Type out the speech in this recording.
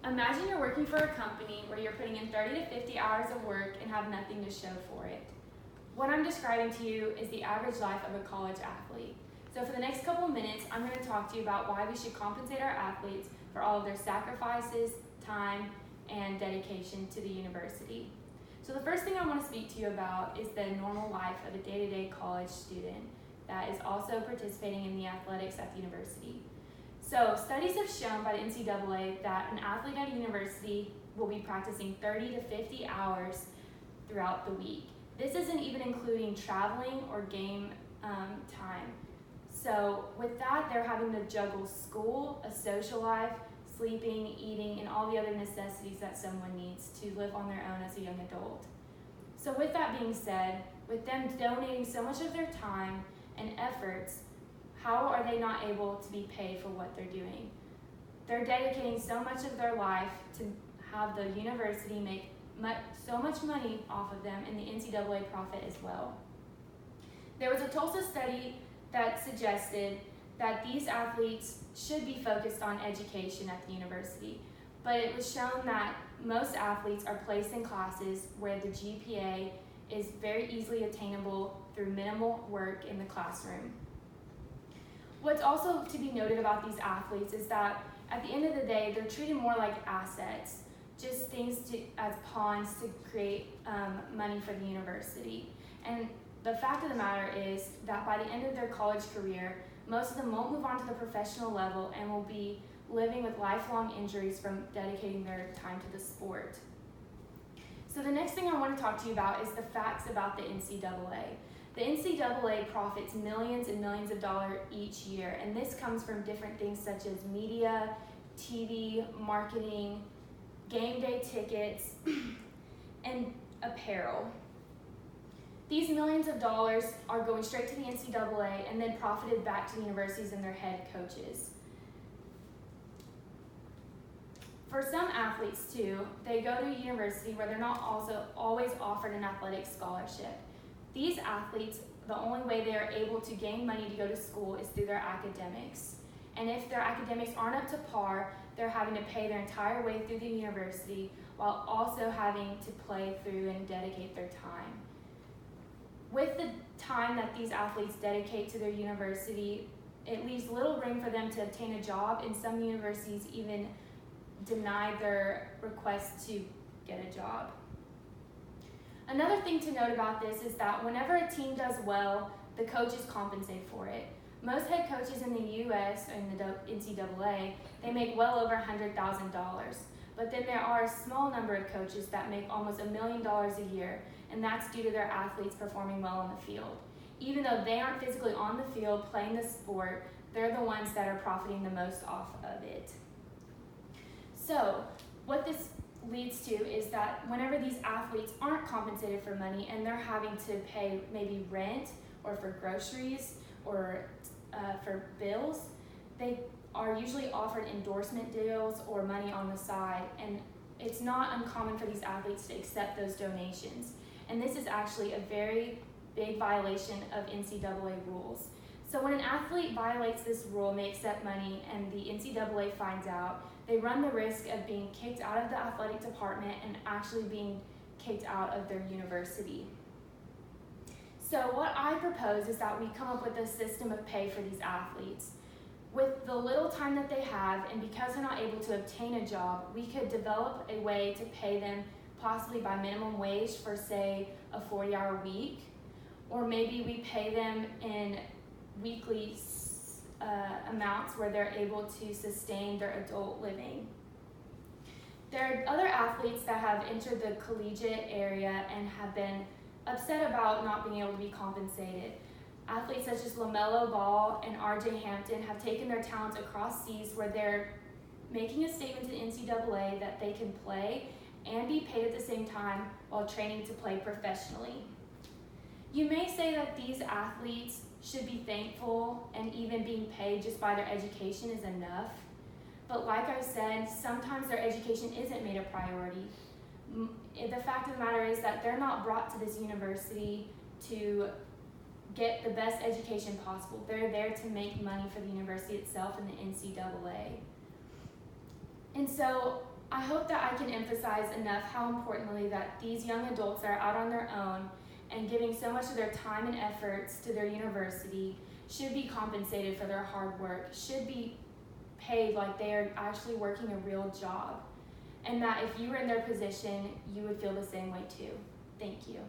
Imagine you're working for a company where you're putting in 30 to 50 hours of work and have nothing to show for it. What I'm describing to you is the average life of a college athlete. So for the next couple of minutes, I'm going to talk to you about why we should compensate our athletes for all of their sacrifices, time, and dedication to the university. So the first thing I want to speak to you about is the normal life of a day-to-day college student that is also participating in the athletics at the university. So studies have shown by the NCAA that an athlete at a university will be practicing 30 to 50 hours throughout the week. This isn't even including traveling or game time. So with that, they're having to juggle school, a social life, sleeping, eating, and all the other necessities that someone needs to live on their own as a young adult. So with that being said, with them donating so much of their time and efforts, how are they not able to be paid for what they're doing? They're dedicating so much of their life to have the university make so much money off of them and the NCAA profit as well. There was a Tulsa study that suggested that these athletes should be focused on education at the university, but it was shown that most athletes are placed in classes where the GPA is very easily attainable through minimal work in the classroom. What's also to be noted about these athletes is that at the end of the day, they're treated more like assets, just things as pawns to create money for the university. And the fact of the matter is that by the end of their college career, most of them won't move on to the professional level and will be living with lifelong injuries from dedicating their time to the sport. So the next thing I want to talk to you about is the facts about the NCAA. The NCAA profits millions and millions of dollars each year, and this comes from different things such as media, TV, marketing, game day tickets, and apparel. These millions of dollars are going straight to the NCAA and then profited back to the universities and their head coaches. For some athletes too, they go to a university where they're not also always offered an athletic scholarship. These athletes, the only way they are able to gain money to go to school is through their academics. And if their academics aren't up to par, they're having to pay their entire way through the university while also having to play through and dedicate their time. With the time that these athletes dedicate to their university, it leaves little room for them to obtain a job, and some universities even deny their request to get a job. Another thing to note about this is that whenever a team does well, the coaches compensate for it. Most head coaches in the U.S. and the NCAA, they make well over $100,000. But then there are a small number of coaches that make almost $1 million a year, and that's due to their athletes performing well on the field. Even though they aren't physically on the field playing the sport, they're the ones that are profiting the most off of it. So what this leads to is that whenever these athletes aren't compensated for money and they're having to pay maybe rent or for groceries or for bills, they are usually offered endorsement deals or money on the side, and it's not uncommon for these athletes to accept those donations. And this is actually a very big violation of NCAA rules. So when an athlete violates this rule and they accept money and the NCAA finds out, they run the risk of being kicked out of the athletic department and actually being kicked out of their university. So what I propose is that we come up with a system of pay for these athletes. With the little time that they have, and because they're not able to obtain a job, we could develop a way to pay them possibly by minimum wage for, say, a 40-hour week, or maybe we pay them in weekly amounts where they're able to sustain their adult living. There are other athletes that have entered the collegiate area and have been upset about not being able to be compensated. Athletes such as LaMelo Ball and RJ Hampton have taken their talents across seas where they're making a statement to the NCAA that they can play and be paid at the same time while training to play professionally. You may say that these athletes should be thankful and even being paid just by their education is enough. But like I said, sometimes their education isn't made a priority. The fact of the matter is that they're not brought to this university to get the best education possible. They're there to make money for the university itself and the NCAA. And so I hope that I can emphasize enough how importantly that these young adults that are out on their own and giving so much of their time and efforts to their university should be compensated for their hard work, should be paid like they are actually working a real job, and that if you were in their position, you would feel the same way too. Thank you.